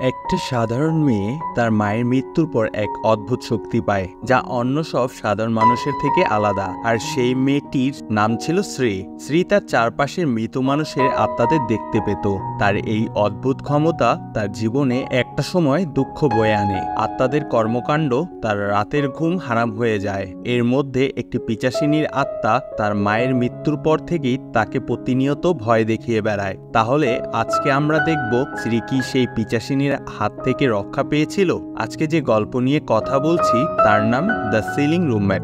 একটা সাধারণ মেয়ে তার মায়ের মৃত্যুর পর এক অদ্ভুত শক্তি পায় যা অন্য সব সাধারণ মানুষের থেকে আলাদা। আর সেই মেয়েটির নাম ছিল শ্রী। শ্রী তার চারপাশের মৃত মানুষের আত্মাদের দেখতে পেত। তার এই অদ্ভুত ক্ষমতা তার জীবনে একটা সময় দুঃখ বয়ে আনে। আত্মাদের কর্মকাণ্ড তার রাতের ঘুম হারাম হয়ে যায়। এর মধ্যে একটি পিশাচিনীর আত্মা তার মায়ের মৃত্যুর পর থেকেই তাকে প্রতিনিয়ত ভয় দেখিয়ে বেড়ায়। তাহলে আজকে আমরা দেখব শ্রী কি সেই পিশাচিনীর হাত থেকে রক্ষা পেয়েছিল। আজকে যে গল্প নিয়ে কথা বলছি তার নাম দ্য সিলিং রুমমেট।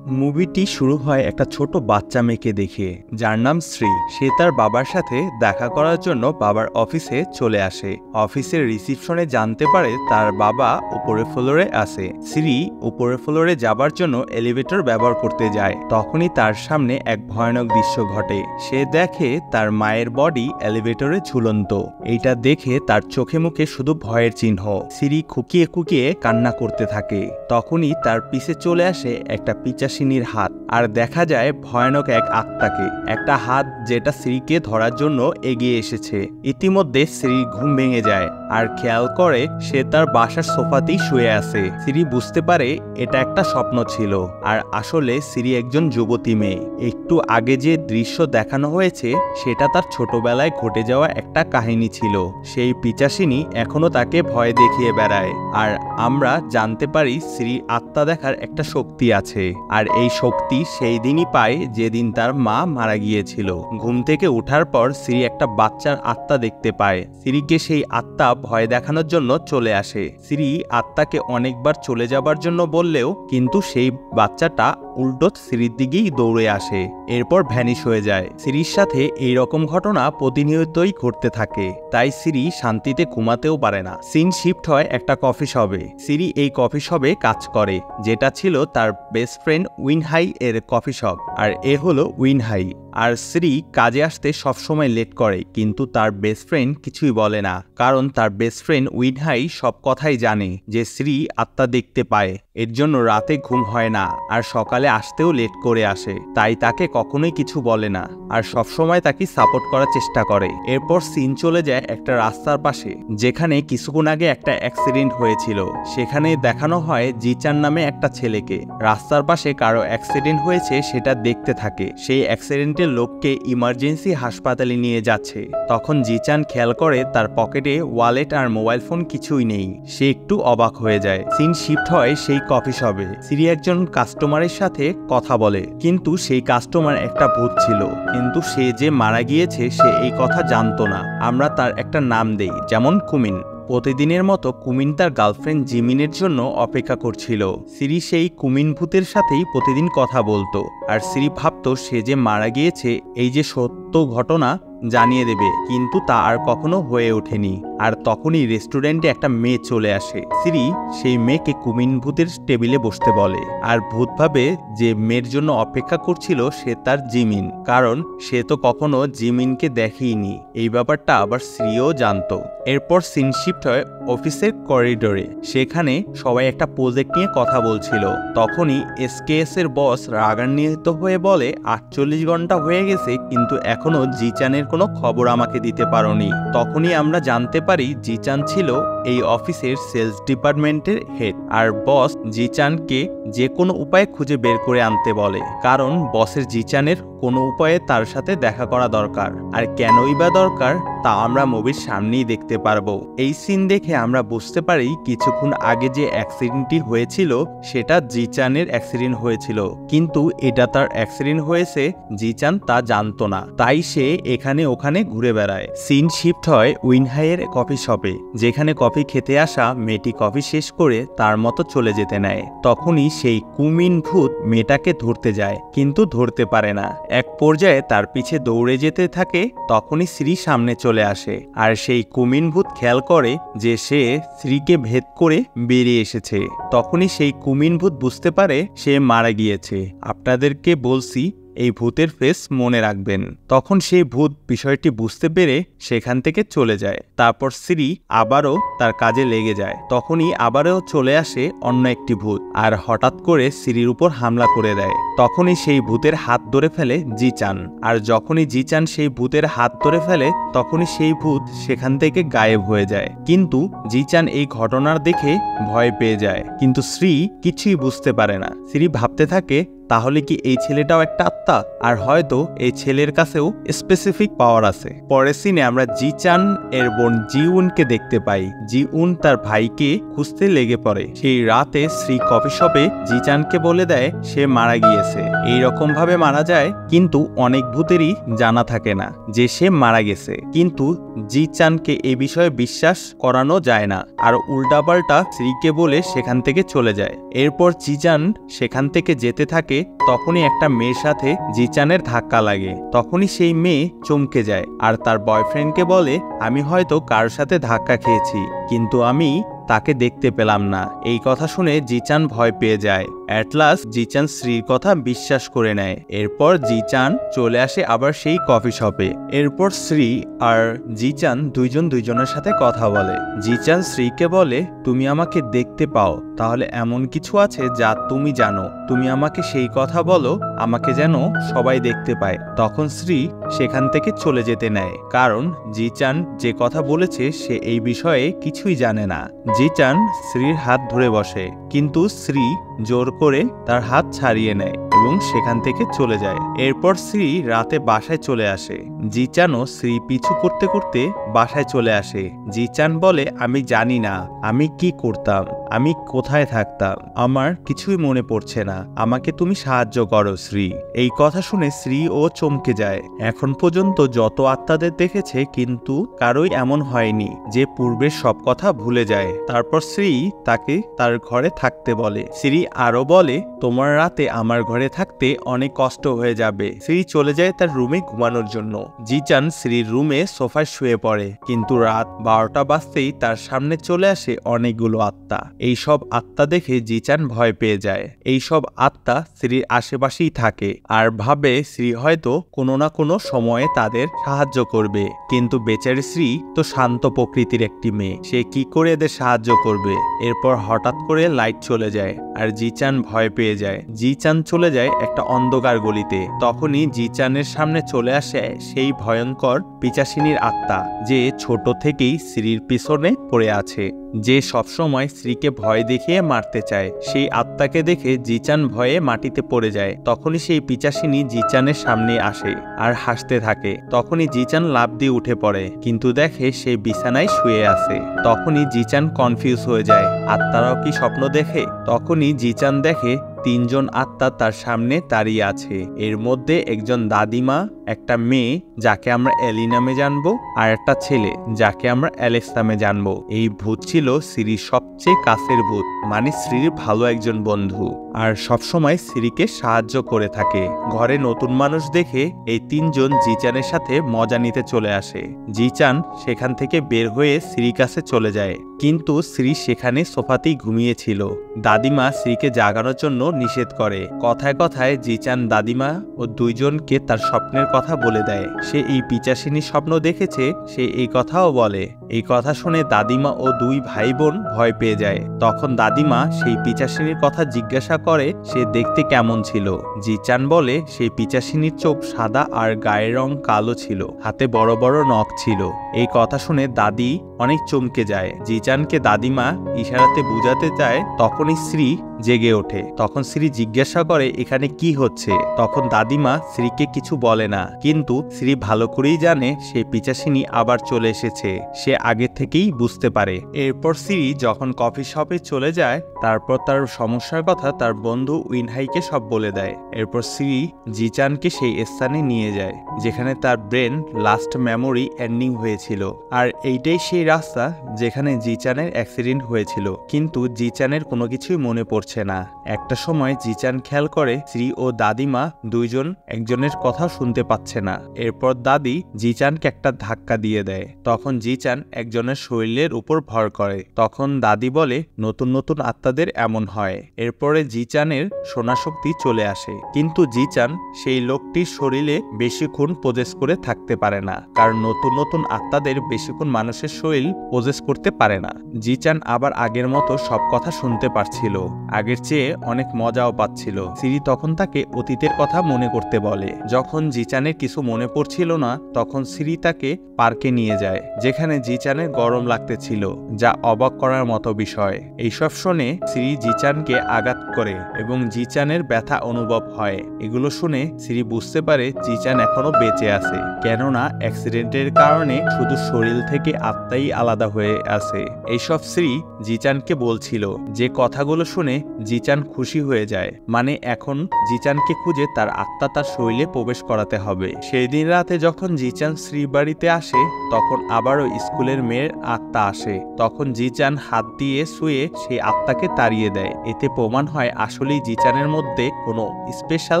মুভিটি শুরু হয় একটা ছোট বাচ্চা মেয়েকে দেখে যার নাম শ্রী। সে তার বাবার সাথে দেখা করার জন্য বাবার অফিসে চলে আসে। অফিসের রিসিপশনে জানতে পারে তার বাবা উপরের ফ্লোরে আছে। শ্রী উপরের ফ্লোরে যাবার জন্য এলিভেটর ব্যবহার করতে যায়। তখনই তার সামনে এক ভয়ানক দৃশ্য ঘটে। সে দেখে তার মায়ের বডি এলিভেটরে ঝুলন্ত। এইটা দেখে তার চোখে মুখে শুধু ভয়ের চিহ্ন। শ্রী খুকিয়ে খুকিয়ে কান্না করতে থাকে। তখনই তার পিছে চলে আসে একটা পিশাচিনীর হাত, আর দেখা যায় ভয়ানক এক আত্মাকে। একটা হাত যেটা শ্রীকে ধরার জন্য এগিয়ে এসেছে। ইতিমধ্যে শ্রী ঘুম ভেঙে যায় আর খেয়াল করে সে তার বাসার সোফাতেই শুয়ে আছে। শ্রী বুঝতে পারে এটা একটা স্বপ্ন ছিল, আর আসলে শ্রী একজন যুবতী মেয়ে। একটু আগে যে দৃশ্য দেখানো হয়েছে সেটা তার ছোটবেলায় ঘটে যাওয়া একটা কাহিনী ছিল। সেই পিশাচিনী এখনো তাকে ভয় দেখিয়ে বেড়ায়, আর আমরা জানতে পারি শ্রী আত্মা দেখার একটা শক্তি আছে। আর এই শক্তি সেই দিনই পায় যেদিন তার মা মারা গিয়েছিল। ঘুম থেকে ওঠার পর শ্রী একটা বাচ্চার আত্মা দেখতে পায়। শ্রীকে সেই আত্মা ভয় দেখানোর জন্য চলে আসে। শ্রী আত্মাকে অনেকবার চলে যাবার জন্য বললেও কিন্তু সেই বাচ্চাটা উল্টো শ্রীর দিকেই দৌড়ে আসে, এরপর ভ্যানিশ হয়ে যায়। শ্রীর সাথে এই রকম ঘটনা প্রতিনিয়তই ঘটতে থাকে, তাই শ্রী শান্তিতে ঘুমাতেও পারে না। সিন শিফট হয় একটা কফি শপে। শ্রী এই কফি শপে কাজ করে, যেটা ছিল তার বেস্ট ফ্রেন্ড উইনহাই এর কফি শপ। আর এ হলো উইনহাই। আর শ্রী কাজে আসতে সবসময় লেট করে, কিন্তু তার বেস্ট ফ্রেন্ড কিছুই বলে না, কারণ তার বেস্ট ফ্রেন্ড উইনহাই সব কথাই জানে যে শ্রী আত্মা দেখতে পায়। এর জন্য রাতে ঘুম হয় না, আর সকালে আসতেও লেট করে আসে, তাই তাকে কখনোই কিছু বলে না, আর সবসময় তাকে সাপোর্ট করার চেষ্টা করে। এরপর সিন চলে যায় একটা রাস্তার পাশে, যেখানে কিছুক্ষণ আগে একটা অ্যাক্সিডেন্ট হয়েছিল। সেখানে দেখানো হয় জিচান নামে একটা ছেলেকে। রাস্তার পাশে কারো অ্যাক্সিডেন্ট হয়েছে সেটা দেখতে থাকে। সেই অ্যাক্সিডেন্টের লোককে ইমার্জেন্সি হাসপাতালে নিয়ে যাচ্ছে। তখন জিচান খেয়াল করে তার পকেটে ওয়ালেট আর মোবাইল ফোন কিছুই নেই। সে একটু অবাক হয়ে যায়। সিন শিফট হয় সেই কফি শপে। শ্রী একজন কাস্টমারের সাথে কথা বলে, কিন্তু সেই কাস্টমার একটা ভূত ছিল, কিন্তু সে যে মারা গিয়েছে সে এই কথা জানতো না। আমরা তার একটা নাম দেই, যেমন কুমিন। প্রতিদিনের মতো কুমিন তার গার্লফ্রেন্ড জিমিনের জন্য অপেক্ষা করছিল। শ্রী সেই কুমিন ভূতের সাথেই প্রতিদিন কথা বলতো, আর শ্রী ভাবতো সে যে মারা গিয়েছে এই যে সত্য ঘটনা জানিয়ে দেবে, কিন্তু তা আর কখনো হয়ে ওঠেনি। আর তখনই রেস্টুরেন্টে একটা মেয়ে চলে আসে। শ্রী সেই মেয়েকে কুমিন ভূতের টেবিলে বসতে বলে, আর ভূত ভাবে যে মেয়ের জন্য অপেক্ষা করছিল সে তার জিমিন, কারণ সে তো কখনো জিমিনকে দেখেইনি। এই ব্যাপারটা আবার শ্রীও জানতো। এরপর সিন শিফট হয় অফিসের করিডোরে। সেখানে সবাই একটা প্রজেক্ট নিয়ে কথা বলছিল। তখনই এসকেএস এর বস রাগান্বিত হয়ে বলে, 48 ঘন্টা হয়ে গেছে কিন্তু এখনো জিচানের কোনো খবর আমাকে দিতে পারোনি। তখনই আমরা জানতে পারি জিচান ছিল এই অফিসের সেলস ডিপার্টমেন্টের হেড, আর বস জিচানকে যে কোনো উপায়ে খুঁজে বের করে আনতে বলে, কারণ বসের জিচানের কোনো উপায়ে তার সাথে দেখা করা দরকার। আর কেনই বা দরকার তা আমরা মুভির সামনেই দেখতে পারবো। এই সিন দেখে আমরা বুঝতে পারি কিছুক্ষণ আগে যে অ্যাক্সিডেন্টটি হয়েছিল সেটা জিচানের অ্যাক্সিডেন্ট হয়েছিল, কিন্তু এটা তার অ্যাক্সিডেন্ট হয়েছে জিচান তা জানতো না, তাই সে এখানে ওখানে ঘুরে বেড়ায়। সিন শিফট হয় উইনহাইয়ের কফি শপে, যেখানে কফি খেতে আসা মেয়েটি কফি শেষ করে তার মতো চলে যেতে নেয়। তখনই সেই কুমিন ভূত মেয়েটাকে ধরতে যায়, কিন্তু ধরতে পারে না। এক পর্যায়ে তার পিছে দৌড়ে যেতে থাকে। তখনই শ্রী সামনে চলে আসে, আর সেই কুমিন ভূত খেয়াল করে যে সে শ্রীকে ভেদ করে বেরিয়ে এসেছে। তখনই সেই কুমিন ভূত বুঝতে পারে সে মারা গিয়েছে। আপনাদেরকে বলছি এই ভূতের ফেস মনে রাখবেন। তখন সেই ভূত বিষয়টি বুঝতে পেরে সেখান থেকে চলে যায়। তারপর শ্রী আবারও তার কাজে লেগে যায়। তখনই আবারও চলে আসে অন্য একটি ভূত আর হঠাৎ করে শ্রীর উপর হামলা করে দেয়। তখনই সেই ভূতের হাত ধরে ফেলে জিচান। আর যখনই জিচান সেই ভূতের হাত ধরে ফেলে তখনই সেই ভূত সেখান থেকে গায়েব হয়ে যায়। কিন্তু জিচান এই ঘটনার দেখে ভয় পেয়ে যায়, কিন্তু শ্রী কিছুই বুঝতে পারে না। শ্রী ভাবতে থাকে তাহলে কি এই ছেলেটাও একটা আত্মা, আর হয়তো এই ছেলের কাছেও স্পেসিফিক পাওয়ার আছে। পরের সিনে আমরা জিচান এর বোন জিউনকে দেখতে পাই। জিউন তার ভাইকে খুঁজতে লেগে পড়ে। সেই রাতে শ্রী কফি শপে জিচানকে বলে দেয় সে মারা গিয়েছে। এইরকম ভাবে মারা যায়, কিন্তু অনেক ভূতেরই জানা থাকে না যে সে মারা গেছে। কিন্তু জিচানকে এ বিষয়ে বিশ্বাস করানো যায় না, আর উল্টাপাল্টা শ্রীকে বলে সেখান থেকে চলে যায়। এরপর জিচান সেখান থেকে যেতে থাকে। তখনই একটা মেয়ের সাথে জিচানের ধাক্কা লাগে। তখনই সেই মেয়ে চমকে যায় আর তার বয়ফ্রেন্ডকে বলে আমি হয়তো কারোর সাথে ধাক্কা খেয়েছি, কিন্তু আমি তাকে দেখতে পেলাম না। এই কথা শুনে জিচান ভয় পেয়ে যায়। অ্যাট লাস্ট জিচান শ্রীর কথা বিশ্বাস করে নেয়। এরপর জিচান চলে আসে আবার সেই কফি শপে। এরপর শ্রী আর জিচান দুইজন দুইজনের সাথে কথা বলে। জিচান শ্রীকে বলে তুমি আমাকে দেখতে পাও, তাহলে এমন কিছু আছে যা তুমি জানো, তুমি আমাকে সেই কথা বলো, আমাকে যেন সবাই দেখতে পায়। তখন শ্রী সেখান থেকে চলে যেতে নেয়, কারণ জিচান যে কথা বলেছে সে এই বিষয়ে কিছুই জানে না। জিচান শ্রীর হাত ধরে বসে, কিন্তু শ্রী জোর করে তার হাত ছাড়িয়ে নেয় এবং সেখান থেকে চলে যায়। এরপর শ্রী রাতে বাসায় চলে আসে। জিচানও শ্রী পিছু করতে করতে বাসায় চলে আসে। জিচান বলে আমি জানি না আমি কি করতাম, আমি কোথায় থাকতাম, আমার কিছুই মনে পড়ছে না, আমাকে তুমি সাহায্য করো শ্রী। এই কথা শুনে শ্রী ও চমকে যায়। এখন পর্যন্ত যত আত্মাদের দেখেছে কিন্তু কারোই এমন হয়নি যে পূর্বের সব কথা ভুলে যায়। তারপর শ্রী তাকে তার ঘরে থাকতে বলে। শ্রী আরো বলে তোমার রাতে আমার ঘরে থাকতে অনেক কষ্ট হয়ে যাবে। শ্রী চলে যায় তার রুমে ঘুমানোর জন্য। জিচান শ্রীর রুমে সোফায় শুয়ে পড়ে, কিন্তু রাত 12টা বাজতেই তার সামনে চলে আসে অনেকগুলো আত্মা। এইসব আত্মা দেখে জিচান ভয় পেয়ে যায়। এইসব আত্মা শ্রীর আশেপাশেই থাকে আর ভাবে শ্রী হয়তো কোনো না কোনো সময়ে তাদের সাহায্য করবে, কিন্তু বেচারি শ্রী তো শান্ত প্রকৃতির একটি মেয়ে, সে কি করে এদের সাহায্য করবে। এরপর হঠাৎ করে লাইট চলে যায় আর জিচান ভয় পেয়ে যায়। জিচান চলে যায় একটা অন্ধকার গলিতে। তখনই জিচানের সামনে চলে আসে সেই ভয়ঙ্কর পিচাসিনীর আত্মা, যে ছোট থেকেই শ্রীর পিছনে পড়ে আছে, যে সবসময় শ্রীকে ভয় দেখিয়ে মারতে চায়। সেই আত্মাকে দেখে জিচান ভয়ে মাটিতে পড়ে যায়। তখনই সেই পিচাসিনী জিচানের সামনে আসে আর হাসতে থাকে। তখনই জিচান লাফ দিয়ে উঠে পড়ে, কিন্তু দেখে সে বিছানায় শুয়ে আছে। তখনই জিচান কনফিউজ হয়ে যায়, আত্মারাও কি স্বপ্ন দেখে? তখনই জিচান দেখে 3 জন আত্মা তার সামনে দাঁড়িয়ে আছে। এর মধ্যে একজন দাদিমা, একটা মেয়ে যাকে আমরা এলি নামে জানবো, আর একটা ছেলে যাকে আমরা অ্যালেক্স নামে জানবো। এই ভূত ছিল শ্রীর সবচেয়ে কাছের ভূত, মানে শ্রীর ভালো একজন বন্ধু, আর সবসময় শ্রীকে সাহায্য করে থাকে। ঘরে নতুন মানুষ দেখে এই 3 জন জিচানের সাথে মজা নিতে চলে আসে। জিচান সেখান থেকে বের হয়ে শ্রীর কাছে চলে যায়, কিন্তু শ্রী সেখানে সোফাতেই ঘুমিয়েছিল। দাদিমা শ্রীকে জাগানোর জন্য নিষেধ করে। কথায় কথায় জিচান দাদিমা ও 2 জনকে তার স্বপ্নের কথা বলে দেয়। সে এই পিচাসিনী স্বপ্ন দেখেছে, সে এই কথাও বলে। এই কথা শুনে দাদিমা ও 2 ভাই বোন ভয় পেয়ে যায়। তখন দাদিমা সেই পিচাসিনীর কথা জিজ্ঞাসা করে সে দেখতে কেমন ছিল। জিচান বলে সেই পিচাসিনীর চোখ সাদা আর গায়ের রং কালো ছিল, হাতে বড় বড় নখ ছিল। এই কথা শুনে দাদি অনেক চমকে যায়। জিচানকে দাদিমা ইশারাতে বুঝাতে চায়, তখনই শ্রী জেগে ওঠে। তখন শ্রী জিজ্ঞাসা করে এখানে কি হচ্ছে। তখন দাদিমা শ্রীকে কিছু বলে না, কিন্তু শ্রী ভালো করেই জানে সে পিচাসিনী আবার চলে এসেছে, সে আগে থেকেই বুঝতে পারে। এরপর শ্রী যখন কফি শপে চলে যায়, তারপর তার সমস্যার কথা তার বন্ধু উইনহাইকে সব বলে দেয়। এরপর শ্রী জিচানকে সেই স্থানে নিয়ে যায় যেখানে তার ব্রেন লাস্ট মেমোরি এন্ডিং হয়েছিল, আর এইটাই সেই রাস্তা যেখানে জিচানের অ্যাক্সিডেন্ট হয়েছিল। কিন্তু জিচানের কোনো কিছুই মনে পড়ছে না। একটা সময় জিচান খেয়াল করে শ্রী ও দাদিমা 2 জন একজনের কথা শুনতে পাচ্ছে না। এরপর দাদি জিচানকে একটা ধাক্কা দিয়ে দেয়। তখন জিচান একজনের শরীরের উপর ভর করে। তখন দাদি বলে নতুন নতুন আত্মাদের এমন হয়। এরপরে জিচানের শোনাশক্তি চলে আসে, কিন্তু জিচান সেই লোকটির শরীরে বেশিক্ষণ পজেস করে থাকতে পারে না, কারণ নতুন নতুন আত্মাদের বেশিক্ষণ মানুষের শরীর পজেস করতে পারে না। জিচান আবার আগের মতো সব কথা শুনতে পারছিল, আগের চেয়ে অনেক মজাও পাচ্ছিল। সিরি তখন তাকে অতীতের কথা মনে করতে বলে। যখন জিচানের কিছু মনে পড়ছিল না, তখন সিরি তাকে পার্কে নিয়ে যায়, যেখানে জিচানের গরম লাগতেছিল, যা অবাক করার মতো বিষয়। এইসব শুনে সিরি জিচানকে আঘাত করে এবং জিচানের ব্যথা অনুভব হয়। এগুলো শুনে সিরি বুঝতে পারে জিচান এখনো বেঁচে আছে, কেননা অ্যাক্সিডেন্টের কারণে শুধু শরীর থেকে আত্মাই আলাদা হয়ে আছে। এইসব সিরি জিচানকে বলছিল। যে কথাগুলো শুনে জিচান খুশি হয়ে যায়, মানে এখন জিচানকে খুঁজে তার আত্মা তার শরীরে প্রবেশ করাতে হবে। সেই দিন রাতে যখন জিচান শ্রী বাড়িতে আসে, তখন আবারও স্কুলের মেয়ের আত্মা আসে। তখন জিচান হাত দিয়ে শুয়ে সেই আত্মাকে তাড়িয়ে দেয়। এতে প্রমাণ হয় আসলেই জিচানের মধ্যে কোনো স্পেশাল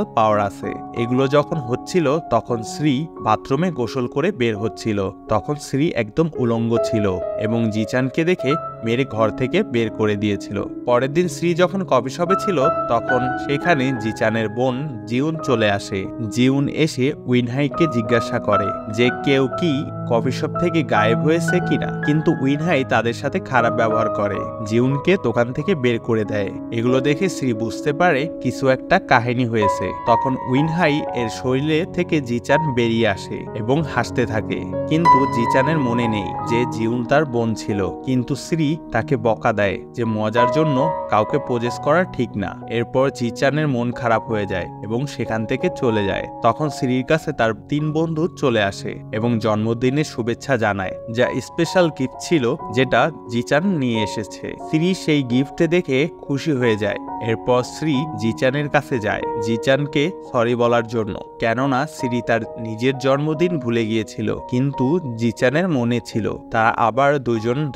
পাওয়ার আছে। এগুলো যখন হচ্ছিল, তখন শ্রী বাথরুমে গোসল করে বের হচ্ছিল। তখন শ্রী একদম উলঙ্গ ছিল এবং জিচানকে দেখে মেরে ঘর থেকে বের করে দিয়েছিল। পরের দিন শ্রী যখন কফি শপে ছিল, তখন সেখানে জিচানের বোন জিউন চলে আসে। জিউন এসে উইনহাইকে জিজ্ঞাসা করে যে কেউ কি কফি শপ থেকে গায়েব হয়েছে কিনা, কিন্তু উইনহাই তাদের সাথে খারাপ ব্যবহার করে, জিউনকে দোকান থেকে বের করে দেয়। এগুলো দেখে শ্রী বুঝতে পারে কিছু একটা কাহিনী হয়েছে। তখন উইনহাই এর শরীরে থেকে জিচান বেরিয়ে আসে এবং হাসতে থাকে, কিন্তু জিচানের মনে নেই যে জিউন তার বোন ছিল। কিন্তু শ্রী তাকে বকা দেয় যে মজার জন্য কাউকে পজেস করা ঠিক না। এরপর জিচানের মন খারাপ হয়ে যায় এবং সেখান থেকে চলে যায়। তখন শ্রীর কাছে তার 3 বন্ধু চলে আসে এবং জন্মদিনের শুভেচ্ছা জানায়, যা স্পেশাল গিফট ছিল যেটা জিচান নিয়ে এসেছে। শ্রী সেই গিফট দেখে খুশি হয়ে যায়। এরপর শ্রী জিচানের কাছে যায় জিচানকে সরি বলার জন্য, কেননা শ্রী তার নিজের জন্মদিন ভুলে গিয়েছিল, কিন্তু জিচানের মনে ছিল। তারা আবার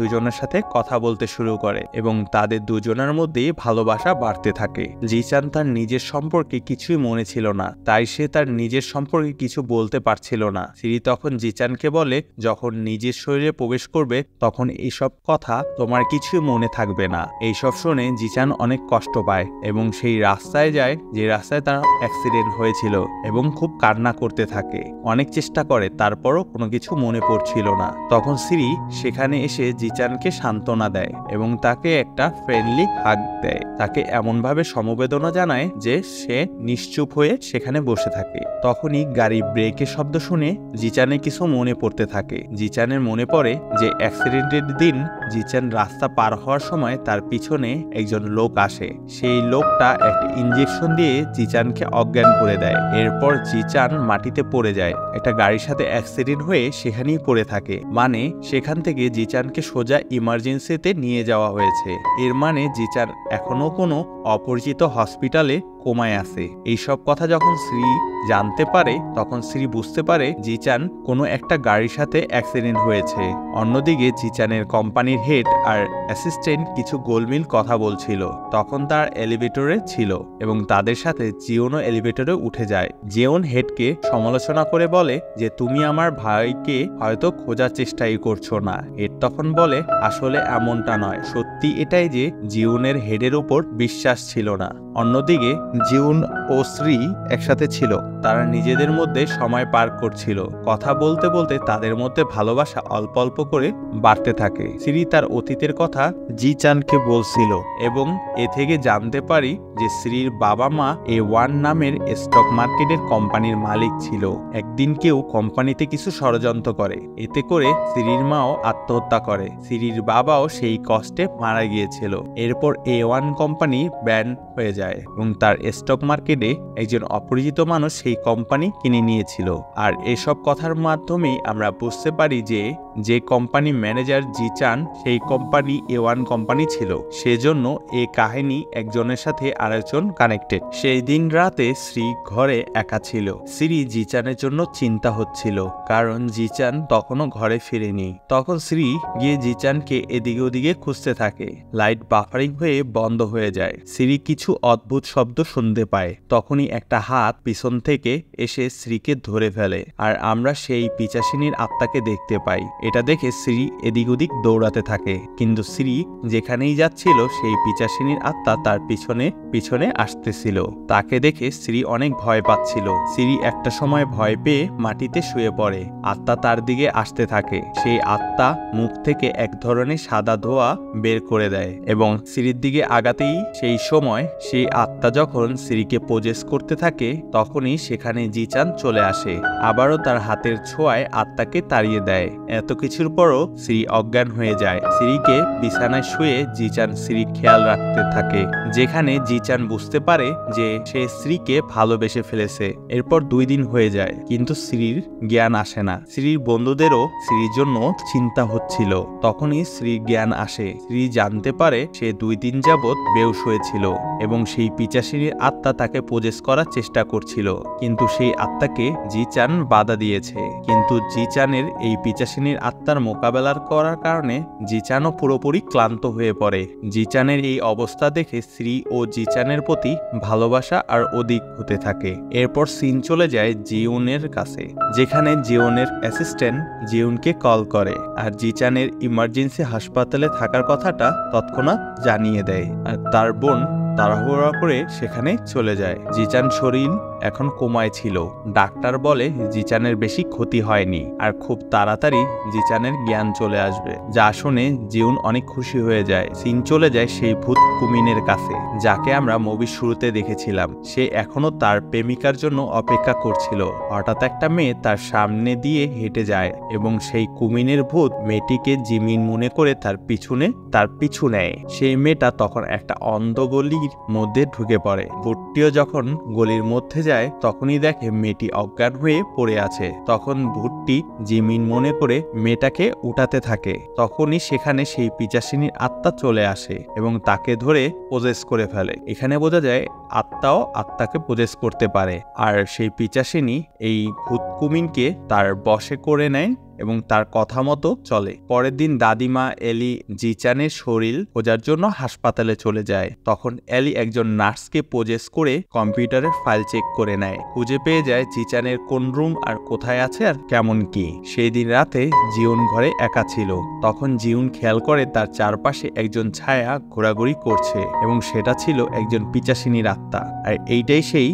দুজনের সাথে কথা বলতে শুরু করে এবং তাদের দুজনের মধ্যে ভালোবাসা বাড়তে থাকে। জিচান তার নিজের সম্পর্কে কিছুই মনে ছিল না, তাই সে তার নিজের সম্পর্কে কিছু বলতে পারছিল না। শ্রী তখন জিচানকে বলে যখন নিজের শরীরে প্রবেশ করবে তখন এইসব কথা তোমার কিছুই মনে থাকবে না। এইসব শুনে জিচান অনেক কষ্ট পায় এবং সেই রাস্তায় যায় যে রাস্তায় তার অ্যাক্সিডেন্ট হয়েছিল এবং খুব কান্না করতে থাকে। অনেক চেষ্টা করে, তারপরও কোনো কিছু মনে পড়ছিল না। তখন শ্রী সেখানে এসে জিচানকে সান্ত্বনা দেয় এবং তাকে একটা ফ্রেন্ডলি হাগ দেয়। তাকে এমনভাবে সমবেদনা জানায় যে সে নিশ্চুপ হয়ে সেখানে বসে থাকে। তখনই গাড়ি ব্রেকের শব্দ শুনে জিচানের কিছু মনে পড়তে থাকে। জিচানের মনে পড়ে যে অ্যাক্সিডেন্টের দিন জিচান রাস্তা পার হওয়ার সময় তার পিছনে একজন লোক আসে। সেই লোকটা একটা ইঞ্জেকশন দিয়ে জিচানকে অজ্ঞান করে দেয়। এরপর জিচান মাটিতে পড়ে যায়। একটা গাড়ির সাথে অ্যাক্সিডেন্ট হয়ে সেখানেই পড়ে থাকে, মানে সেখান থেকে জিচানকে সোজা ইমার্জেন্সিতে নিয়ে যাওয়া হয়েছে। এর মানে জিচান এখনো কোনো অপরিচিত হসপিটালে কোমায় আছে। এইসব কথা যখন শ্রী জানতে পারে, তখন শ্রী বুঝতে পারে জিচান কোনো একটা গাড়ির সাথে অ্যাক্সিডেন্ট হয়েছে। অন্যদিকে জিচানের কোম্পানির হেড আর অ্যাসিস্ট্যান্ট কিছু গোলমিল কথা বলছিল। তখন তার এলিভেটরে ছিল এবং তাদের সাথে জিওনও এলিভেটরে উঠে যায়। জিওন হেডকে সমালোচনা করে বলে যে তুমি আমার ভাইকে হয়তো খোঁজার চেষ্টাই করছো না। হেড তখন বলে আসলে এমনটা নয়, সত্যি এটাই যে জিওনের হেডের উপর বিশ্বাস ছিল না। অন্যদিকে জিউন ও শ্রী একসাথে ছিল, তারা নিজেদের মধ্যে সময় পার করছিল। কথা বলতে বলতে তাদের মধ্যে ভালোবাসা অল্প অল্প করে বাড়তে থাকে। শ্রী তার অতীতের কথা জিচানকে বলছিল এবং এ থেকে জানতে পারি যে শ্রীর বাবা মা A1 নামের স্টক মার্কেটের কোম্পানির মালিক ছিল। একদিন কেউ কোম্পানিতে কিছু ষড়যন্ত্র করে, এতে করে শ্রীর মাও আত্মহত্যা করে। শ্রীর বাবাও সেই কষ্টে মারা গিয়েছিল। এরপর A1 কোম্পানি ব্যান হয়ে যায় এবং তার স্টক মার্কেটে একজন অপরিচিত মানুষ সেই কোম্পানি কিনে নিয়েছিল। আর এসব কথার মাধ্যমে আমরা বুঝতে পারি যে কোম্পানি ম্যানেজার জিচান সেই কোম্পানি A1 কোম্পানি ছিল, সেজন্য এই কাহিনী একজনের সাথে আরেকজন কানেক্টেড। সেই দিন রাতে শ্রী ঘরে একা ছিল। শ্রী জিচানের জন্য চিন্তা হচ্ছিল, কারণ জিচান তখনও ঘরে ফিরেনি। তখন শ্রী গিয়ে জিচানকে এদিকে ওদিকে খুঁজতে থাকে। লাইট বাফারিং হয়ে বন্ধ হয়ে যায়। শ্রী কিছু অদ্ভুত শব্দ শুনতে পায়। তখনই একটা হাত পিছন থেকে এসে শ্রীকে ধরে ফেলে আর আমরা সেই পিচাসিনীর আত্মাকে দেখতে পাই। এটা দেখে শ্রী এদিক ওদিক দৌড়াতে থাকে, কিন্তু শ্রী যেখানেই যাচ্ছিল সেই পিচাসিনীর আত্মা তার পিছনে পিছনে আসতেছিল। তাকে দেখে শ্রী অনেক ভয় পাচ্ছিল। শ্রী একটা সময় ভয় পেয়ে মাটিতে শুয়ে পড়ে। আত্মা তার দিকে আসতে থাকে। সেই আত্মা মুখ থেকে এক ধরনের সাদা ধোঁয়া বের করে দেয় এবং শ্রীর দিকে আগাতেই সেই সময় সেই আত্মা যখন শ্রীকে পোজেস করতে থাকে তখনই সেখানে জিচান চলে আসে। আবারও তার হাতের ছোঁয়ায় আত্মাকে তাড়িয়ে দেয়। এত কিছুর পরও শ্রী অজ্ঞান হয়ে যায়। শ্রীকে বিছানায় শুয়ে জিচান শ্রীর খেয়াল রাখতে থাকে, যেখানে জিচান বুঝতে পারে যে সে স্ত্রীকে ভালোবেসে ফেলেছে। এরপর 2 দিন হয়ে যায়, কিন্তু শ্রীর জ্ঞান আসে না। শ্রীর বন্ধুদেরও শ্রীর জন্য চিন্তা হচ্ছিল। তখনই শ্রীর জ্ঞান আসে। শ্রী জানতে পারে সে 2 দিন যাবৎ বেহুশ হয়েছিল এবং সেই পিচাসিনীর আত্মা তাকে পোজেস করার চেষ্টা করছিল, কিন্তু সেই আত্মাকে জিচান বাধা দিয়েছে। কিন্তু জিচানের এই পিচাসিনীর আত্মার মোকাবেলা করার কারণে জিচানও পুরোপুরি ক্লান্ত হয়ে পড়ে। জিচানের এই অবস্থা দেখে শ্রী ও জিচানের প্রতি ভালোবাসা আর অধিক হতে থাকে। এরপর সিন চলে যায় জিউনের কাছে, যেখানে জিউনের অ্যাসিস্ট্যান্ট জিউনকে কল করে আর জিচানের ইমার্জেন্সি হাসপাতালে থাকার কথাটা তৎক্ষণাৎ জানিয়ে দেয়। আর তার বোন তাড়াহুড়া করে সেখানে চলে যায়। জিচান শরীর এখন কোমায় ছিল। ডাক্তার বলে জিচানের বেশি ক্ষতি হয়নি আর খুব তাড়াতাড়ি জিচানের জ্ঞান চলে আসবে। যা শুনে জিউন অনেক খুশি হয়ে যায়। সিন চলে যায় সেই ভূত কুমিনের কাছে, যাকে আমরা মুভির শুরুতে দেখেছিলাম। সে এখনো তার প্রেমিকার জন্য অপেক্ষা করছিল। হঠাৎ একটা মেয়ে তার সামনে দিয়ে হেঁটে যায় এবং সেই কুমিনের ভূত মেয়েটিকে জিমিন মনে করে তার পিছু নেয়। সেই মেয়েটা তখন একটা অন্ধ গলির মধ্যে ঢুকে পড়ে। ভূতটিও যখন গলির মধ্যে যায় তখনই দেখে মেয়েটি অজ্ঞান হয়ে পড়ে আছে। তখন ভূতটি জিমিন মনে করে মেয়েটাকে উঠাতে থাকে। তখনই সেখানে সেই পিচাসিনীর আত্মা চলে আসে এবং তাকে ধরে পোজেস করে ফেলে। এখানে বোঝা যায় আত্মাও আত্মাকে পোজেস করতে পারে। আর সেই পিচাসিনী এই ভূত কুমিনকে তার বশে করে নেয় এবং তার কথা মতো চলে। পরের দিন দাদিমা এলি জিচানের শরীর খোঁজার জন্য হাসপাতালে চলে যায়। তখন এলি একজন নার্সকে পোজেস করে কম্পিউটারের ফাইল চেক করে নেয়। খুঁজে পেয়ে যায় জিচানের কোন রুম আর কোথায় আছে আর কেমন কি। সেই দিন রাতে জিউন ঘরে একা ছিল। তখন জিউন খেয়াল করে তার চারপাশে একজন ছায়া ঘোরাঘুরি করছে এবং সেটা ছিল একজন পিচাসিনীর আত্মা। আর এইটাই সেই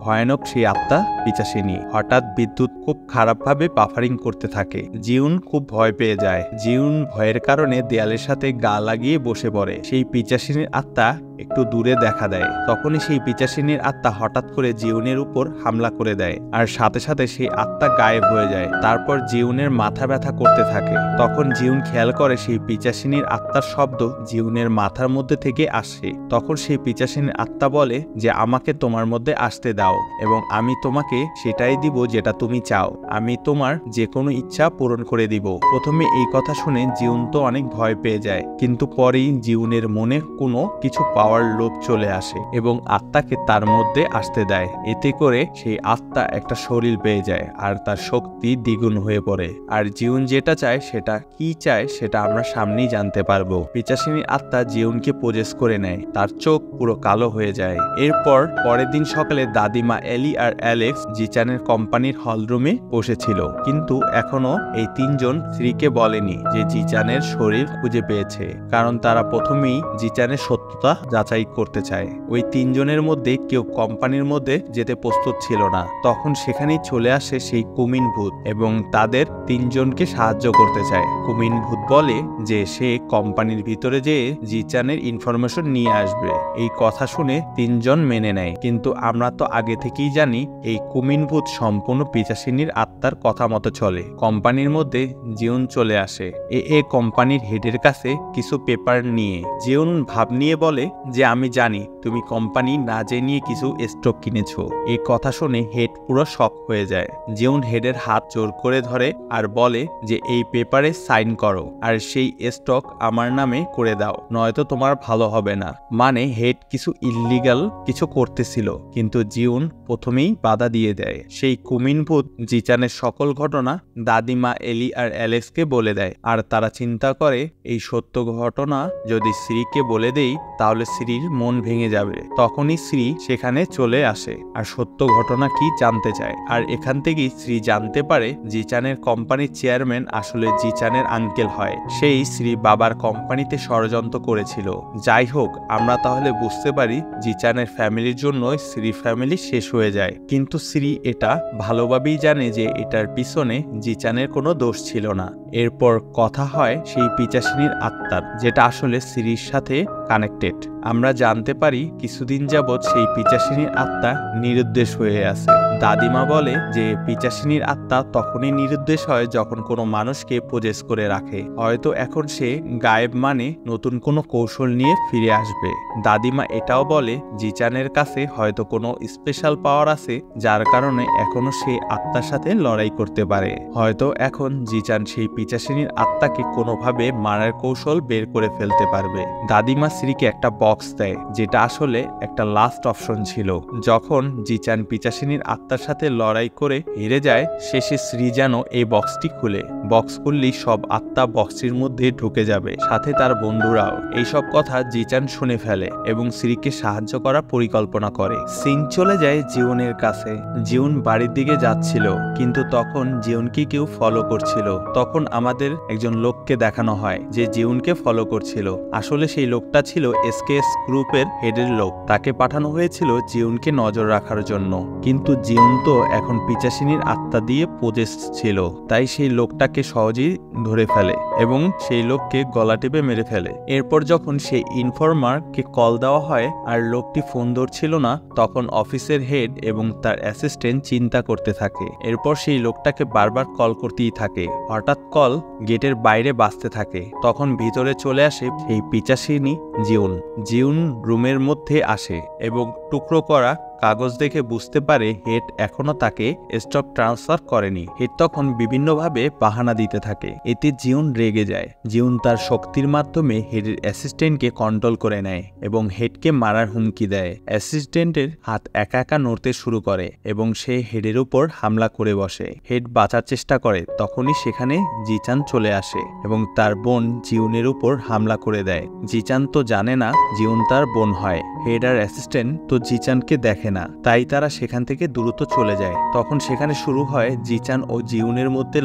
ভয়ানক সেই আত্মা পিচাসিনী। হঠাৎ বিদ্যুৎ খুব খারাপভাবে বাফারিং করতে থাকে। জিউন খুব ভয় পেয়ে যায়। জিউন ভয়ের কারণে দেয়ালের সাথে গা লাগিয়ে বসে পড়ে। সেই পিচাসিনীর আত্মা একটু দূরে দেখা দেয়। তখনই সেই পিচাসিনীর আত্মা হঠাৎ করে জিউনের উপর হামলা করে দেয় আর সাথে সাথে সেই আত্মা গায়েব হয়ে যায়। তারপর জিউনের মাথা ব্যথা করতে থাকে। তখন জিউন খেয়াল করে সেই পিচাসিনীর আত্মার শব্দ জিউনের মাথার মধ্যে থেকে আসে। তখন সেই পিচাসিনীর আত্মা বলে যে আমাকে তোমার মধ্যে আসতে দাও এবং আমি তোমাকে সেটাই দিব যেটা তুমি চাও। আমি তোমার যে কোনো ইচ্ছা পূরণ করে দিব। প্রথমে এই কথা শুনে জিউন তো অনেক ভয় পেয়ে যায়, কিন্তু পরেই জিউনের মনে কোনো কিছু পাওয়ার লোভ চলে আসে এবং আত্মাকে তার মধ্যে আসতে দেয়। এতে করে সেই আত্মা একটা শরীর পেয়ে যায় আর তার শক্তি দ্বিগুণ হয়ে পড়ে। আর জিউন যেটা চায় সেটা কি চায় সেটা আমরা সামনেই জানতে পারবো। পিচাসিনীর আত্মা জিউনকে পোজেস করে নেয়। তার চোখ পুরো কালো হয়ে যায়। এরপর পরের দিন সকালে দাদিমা এলি আর অ্যালেক্স জিচানের কোম্পানির হলরুমে বসেছিল, কিন্তু এখনো এই 3 জন স্ত্রীকে বলেনি যে জিচানের শরীর খুঁজে পেয়েছে, কারণ তারা প্রথমেই জিচানের সত্যতা যাচাই করতে চায়। ওই 3 জনের মধ্যে কেউ কোম্পানির মধ্যে যেতে প্রস্তুত ছিল না। তখন সেখানেই চলে আসে সেই কুমিন ভূত এবং তাদের 3 জনকে সাহায্য করতে চায়। কুমিন ভূত বলে যে সে কোম্পানির ভিতরে যেয়ে জিচানের ইনফরমেশন নিয়ে আসবে। এই কথা শুনে 3 জন মেনে নেয়, কিন্তু আমরা তো আগে থেকেই জানি এই কুমিন ভূত সম্পূর্ণ পিচাসিনীর আত্মার কথা মতো চলে। কোম্পানির মধ্যে জিউন চলে আসে। কোম্পানির হেডের কাছে কিছু পেপার নিয়ে জিউন ভাব নিয়ে বলে যে আমি জানি তুমি কোম্পানি না জেনে কিছু স্টক কিনেছো। এই কথা শুনে হেড পুরো শক হয়ে যায়। জিউন হেডের হাত জোর করে ধরে আর বলে যে এই পেপারে সাইন করো আর সেই স্টক আমার নামে করে দাও, নয়তো তোমার ভালো হবে না। মানে হেড কিছু ইল্লিগাল কিছু করতেছিল, কিন্তু জিউন প্রথমেই বাধা দিয়ে দেয়। সেই কুমিন ভূত জিচানের সকল ঘটনা দাদিমা এলি আর অ্যালেক্সকে বলে দেয় আর তারা চিন্তা করে এই সত্য ঘটনা যদি শ্রীকে বলে দেই তাহলে শ্রীর মন ভেঙে যাবে। তখনই শ্রী সেখানে চলে আসে আর সত্য ঘটনা কি জানতে চায়। আর এখান থেকেই শ্রী জানতে পারে জিচানের কোম্পানির চেয়ারম্যান আসলে জিচানের আঙ্কেল হয়। সেই শ্রী বাবার কোম্পানিতে ষড়যন্ত্র করেছিল। যাই হোক, আমরা তাহলে বুঝতে পারি জিচানের ফ্যামিলির জন্যই শ্রী ফ্যামিলি শেষ হয়ে যায়। কিন্তু শ্রী এটা ভালোভাবেই জানে যে এটার পিছনে জিচানের কোনো দোষ ছিল না। এরপর কথা হয় সেই পিচাসিনীর আত্মার, যেটা আসলে শ্রীর সাথে কানেক্টেড। আমরা জানতে পারি কিছুদিন যাবৎ সেই পিচাসিনীর আত্মা নিরুদ্দেশ হয়ে আছে। দাদিমা বলে যে পিচাসিনীর আত্মা তখনই নিরুদ্দেশ হয় যখন কোনো মানুষকে পজেস করে রাখে। হয়তো এখন সে গায়েব, মানে নতুন কোনো কৌশল নিয়ে ফিরে আসবে। দাদিমা এটাও বলে জিচানের কাছে হয়তো কোনো স্পেশাল পাওয়ার আছে, যার কারণে এখনো সে আত্মার সাথে লড়াই করতে পারে। হয়তো এখন জিচান সেই পিচাসিনীর আত্মাকে কোনোভাবে মারার কৌশল বের করে ফেলতে পারবে। দাদিমা শ্রীকে একটা বক্স দেয়, যেটা আসলে একটা লাস্ট অপশন ছিল। যখন জিচান পিচাসিনীর আত্মার সাথে লড়াই করে হেরে যায়, শেষে শ্রী যেন এই বক্সটি খুলে। বক্স খুললেই সব আত্মা বক্সটির মধ্যে ঢুকে যাবে, সাথে তার বন্ধুরাও। এইসব কথা জিচান শুনে ফেলে এবং শ্রীকে সাহায্য করার পরিকল্পনা করে। সিন চলে যায় জিউনের কাছে। জিউন বাড়ির দিকে যাচ্ছিল, কিন্তু তখন জিউনকে কেউ ফলো করছিল। তখন আমাদের একজন লোককে দেখানো হয় যে জিউনকে ফলো করছিল। আসলে সেই লোকটা ছিল এসকেএস গ্রুপের হেডের লোক। তাকে পাঠানো হয়েছিল জিউনকে নজর রাখার জন্য। কিন্তু জিউন তো এখন পিচাসিনীর আত্মা দিয়ে পজেস ছিল, তাই সেই লোকটাকে সহজেই ধরে ফেলে এবং সেই লোককে গলা টিপে মেরে ফেলে। এরপর যখন সেই ইনফর্মারকে কল দেওয়া হয় আর লোকটি ফোন ধরছিল না, তখন অফিসের হেড এবং তার অ্যাসিস্ট্যান্ট চিন্তা করতে থাকে। এরপর সেই লোকটাকে বারবার কল করতেই থাকে। হঠাৎ কল গেটের বাইরে বাজতে থাকে। তখন ভিতরে চলে আসে সেই পিচাসিনী জিউন রুমের মধ্যে আসে এবং টুকরো করা কাগজ দেখে বুঝতে পারে হেড এখনো তাকে স্টক ট্রান্সফার করেনি। হেড তখন বিভিন্নভাবে বাহানা দিতে থাকে। এতে জিউন রেগে যায়। জিউন তার শক্তির মাধ্যমে হেডের অ্যাসিস্ট্যান্টকে কন্ট্রোল করে নেয় এবং হেডকে মারার হুমকি দেয়। অ্যাসিস্ট্যান্টের হাত একা একা নড়তে শুরু করে এবং সে হেডের উপর হামলা করে বসে। হেড বাঁচার চেষ্টা করে, তখনই সেখানে জিচান চলে আসে এবং তার বোন জিউনের উপর হামলা করে দেয়। জিচান তো জানে না জিউন তার বোন হয়। হেড আর অ্যাসিস্ট্যান্ট তো জিচানকে দেখে না, তাই তারা সেখান থেকে দ্রুত চলে যায়। তখন সেখানে শুরু হয় জিচান ও জিউনের মধ্যে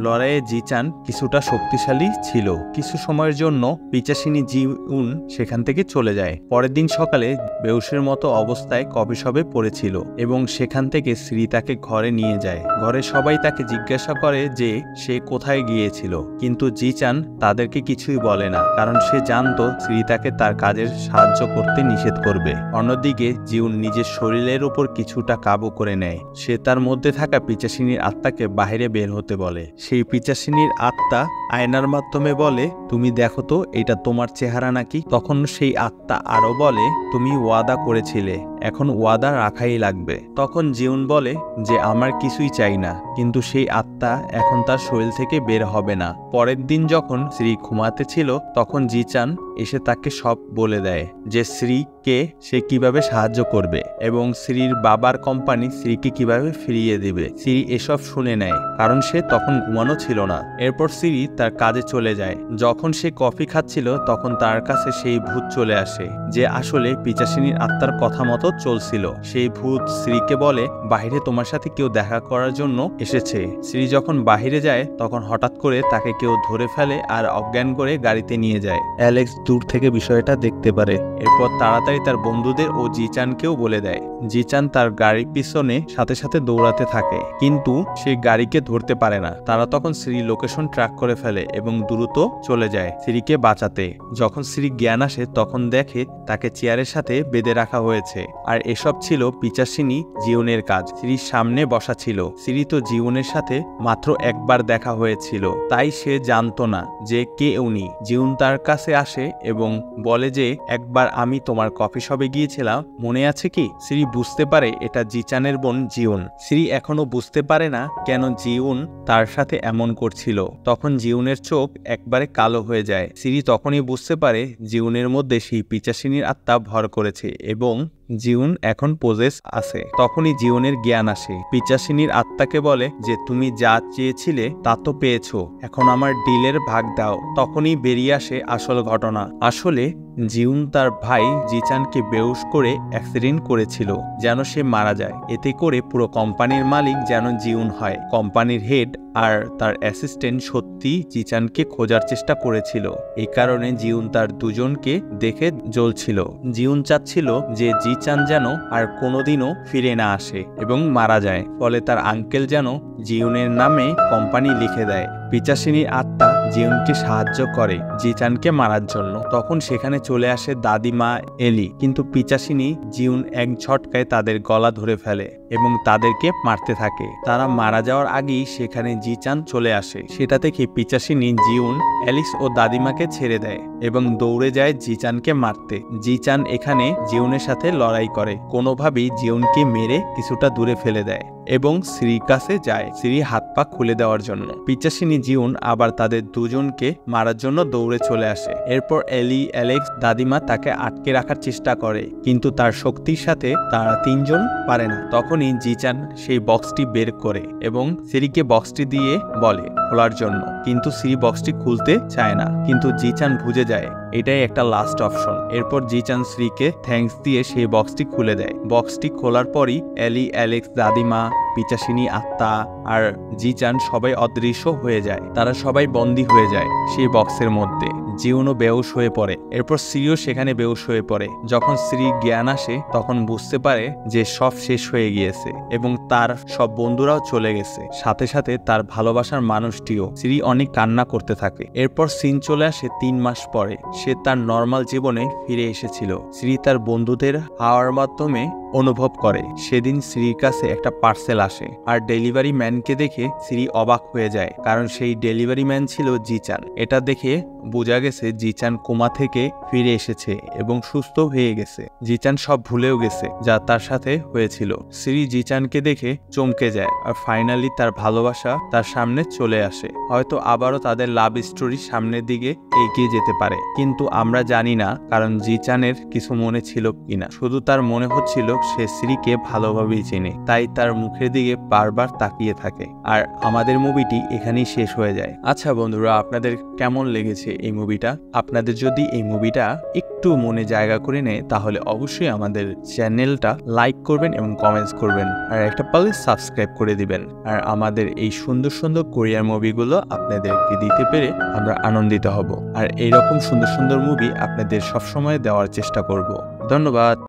লড়াইয়ে জিচান কিছুটা শক্তিশালী ছিল। কিছু সময়ের জন্য পিচাসিনী জিউন সেখান থেকে চলে যায়। পরের দিন সকালে বেহুশের মতো অবস্থায় কফি শপে পড়েছিল এবং সেখান থেকে শ্রী তাকে ঘরে নিয়ে যায়। ঘরে সবাই তাকে জিজ্ঞাসা করে যে সে কোথায় গিয়েছিল, কিন্তু জিচান তাদেরকে কিছুই বলে না, কারণ সে জানতো শ্রী তাকে তার কাজের সাহায্য করতে নিষেধ করবে। অন্যদিকে জিউন নিজের শরীরের উপর কিছুটা কাবু করে নেয়। সে তার মধ্যে থাকা পিচাসিনীর আত্মাকে বাইরে বের হতে বলে। সেই পিচাসিনীর আত্মা আয়নার মাধ্যমে বলে, তুমি দেখো তো এটা তোমার চেহারা নাকি? তখন সেই আত্মা আরো বলে, তুমি ওয়াদা করেছিলে, এখন ওয়াদা রাখাই লাগবে। তখন জিউন বলে যে আমার কিছুই চাই না, কিন্তু সেই আত্মা এখন তার শরীর থেকে বের হবে না। পরের দিন যখন শ্রী ঘুমাতে ছিল, তখন জিচান এসে তাকে সব বলে দেয় যে শ্রীকে সে কিভাবে সাহায্য করবে এবং শ্রীর বাবার কোম্পানি শ্রীকে কিভাবে ফিরিয়ে দেবে। শ্রী এসব শুনে নেয়, কারণ সে তখন ঘুমানো ছিল না। এরপর শ্রী তার কাজে চলে যায়। যখন সে কফি খাচ্ছিল, তখন তার কাছে সেই ভূত চলে আসে, যে আসলে পিচাসিনীর আত্মার কথা মতো চলছিল। সেই ভূত শ্রীকে বলে, বাহিরে তোমার সাথে কেউ দেখা করার জন্য এসেছে। শ্রী যখন বাহিরে যায়, তখন হঠাৎ করে তাকে কেউ ধরে ফেলে আর অজ্ঞান করে গাড়িতে নিয়ে যায়। অ্যালেক্স দূর থেকে বিষয়টা দেখতে পারে। এরপর তাড়াতাড়ি তার বন্ধুদের ও জিচানকেও বলে দেয়। জিচান তার গাড়ির পিছনে সাথে সাথে দৌড়াতে থাকে, কিন্তু সে গাড়িকে ধরতে পারে না। তারা তখন শ্রী লোকেশন ট্র্যাক করে ফেলে এবং দ্রুত চলে যায় শ্রীকে বাঁচাতে। যখন শ্রী জ্ঞান আসে, তখন দেখে তাকে চেয়ারের সাথে বেঁধে রাখা হয়েছে, আর এসব ছিল পিচাসিনী জিউনের কাজ। শ্রীর সামনে বসা ছিল। শ্রী তো জিউনের সাথে মাত্র একবার দেখা হয়েছিল, তাই সে জানতো না যে কে উনি। জিউন তার কাছে আসে এবং বলে যে একবার আমি তোমার কফি শপে গিয়েছিলাম, মনে আছে কি? শ্রী বুঝতে পারে এটা জিচানের বোন জিউন। শ্রী এখনো বুঝতে পারে না কেন জিউন তার সাথে এমন করছিল। তখন জিউনের চোখ একবারে কালো হয়ে যায়। শ্রী তখনই বুঝতে পারে জিউনের মধ্যে সেই পিচাসিনীর আত্মা ভর করেছে এবং জিউন এখন পজেস আছে। তখনই জিউনের জ্ঞান আসে। পিচাসিনীর আত্মাকে বলে যে তুমি যা চেয়েছিলে তা তো পেয়েছো, এখন আমার ডিলের ভাগ দাও। তখনই বেরিয়ে আসে আসল ঘটনা। আসলে জিউন তার ভাই জিচানকে বেহুশ করে অ্যাক্সিডেন্ট করেছিল যেন সে মারা যায়। এতে করে পুরো কোম্পানির মালিক যেন জিউন হয়। কোম্পানির হেড আর তার অ্যাসিস্ট্যান্ট সত্যি জিচানকে খোঁজার চেষ্টা করেছিল। এই কারণে জিউন তার দুজনকে দেখে জ্বলছিল। জিউন চাচ্ছিল যে জিচান যেন আর কোনোদিনও ফিরে না আসে এবং মারা যায়, ফলে তার আঙ্কেল যেন জিউনের নামে কোম্পানি লিখে দেয়। পিচাসিনীর আত্মা জিউনকে সাহায্য করে জিচানকে মারার জন্য। তখন সেখানে চলে আসে দাদিমা এলি, কিন্তু পিচাসিনী জিউন এক ঝটকায় তাদের গলা ধরে ফেলে এবং তাদেরকে মারতে থাকে। তারা মারা যাওয়ার আগেই সেখানে জিচান চলে আসে। সেটা থেকে পিচাসিনী জিউন, অ্যালিস ও দাদিমাকে ছেড়ে দেয় এবং দৌড়ে যায় জিচানকে মারতে। জিচান এখানে জিউনের সাথে লড়াই করে, কোনোভাবেই জিউনকে মেরে কিছুটা দূরে ফেলে দেয় এবং শ্রীর কাছে যায় শ্রী হাত পা খুলে দেওয়ার জন্য। পিচাসিনী জিউন আবার তাদের দুজনকে মারার জন্য দৌড়ে চলে আসে। এরপর এলি, অ্যালেক্স, দাদিমা তাকে আটকে রাখার চেষ্টা করে, কিন্তু তার শক্তির সাথে তারা তিনজন পারে না। তখনই জিচান সেই বক্সটি বের করে এবং শ্রীকে বক্সটি দিয়ে বলে খোলার জন্য, কিন্তু শ্রী বক্সটি খুলতে চায় না। কিন্তু জিচান বুঝে যায় এটাই একটা লাস্ট অপশন। এরপর জিচান শ্রীকে থ্যাঙ্কস দিয়ে সেই বক্সটি খুলে দেয়। বক্সটি খোলার পরই এলি, অ্যালেক্স, দাদিমা, পিচাসিনী আত্মা আর জিচান সবাই অদৃশ্য হয়ে যায়। তারা সবাই বন্দী হয়ে যায় সেই বক্সের মধ্যে। জিউনও বেহুশ হয়ে পড়ে। এরপর শ্রীও সেখানে বেহুশ হয়ে পড়ে। যখন শ্রী জ্ঞান আসে তখন বুঝতে পারে যে সব শেষ হয়ে গিয়েছে এবং তার সব বন্ধুরাও চলে গেছে, সাথে সাথে তার ভালোবাসার মানুষটিও। শ্রী অনেক কান্না করতে থাকে। এরপর সিন চলে আসে 3 মাস পরে। সে তার নর্মাল জীবনে ফিরে এসেছিল। শ্রী তার বন্ধুদের হাওয়ার মাধ্যমে অনুভব করে। সেদিন শ্রীর কাছে একটা পার্সেল আসে আর ডেলিভারি ম্যানকে দেখে শ্রী অবাক হয়ে যায়, কারণ সেই ডেলিভারি ম্যান ছিল জিচান। এটা দেখে বোঝা গেছে জিচান কোমা থেকে ফিরে এসেছে এবং সুস্থ হয়ে গেছে। জিচান সব ভুলেও গেছে যা তার সাথে হয়েছিল। শ্রী জিচানকে দেখে চমকে যায় আর ফাইনালি তার ভালোবাসা তার সামনে চলে আসে। হয়তো আবারও তাদের লাভ স্টোরি সামনের দিকে এগিয়ে যেতে পারে, কিন্তু আমরা জানি না, কারণ জিচানের কিছু মনে ছিল কিনা। শুধু তার মনে হচ্ছিল সে শ্রীকে ভালোভাবেই চেনে, তাই তার মুখের দিকে বারবার তাকিয়ে থাকে। আর আমাদের মুভিটি এখানেই শেষ হয়ে যায়। আচ্ছা বন্ধুরা, আপনাদের কেমন লেগেছে এই মুভিটা? আপনাদের যদি এই মুভিটা একটু মনে জায়গা করে নেয় তাহলে অবশ্যই আমাদের চ্যানেলটা লাইক করবেন এবং কমেন্টস করবেন, আর একটা পারলে সাবস্ক্রাইব করে দিবেন। আর আমাদের এই সুন্দর সুন্দর কোরিয়ার মুভিগুলো আপনাদেরকে দিতে পেরে আমরা আনন্দিত হব। আর এইরকম সুন্দর সুন্দর মুভি আপনাদের সবসময় দেওয়ার চেষ্টা করব। ধন্যবাদ।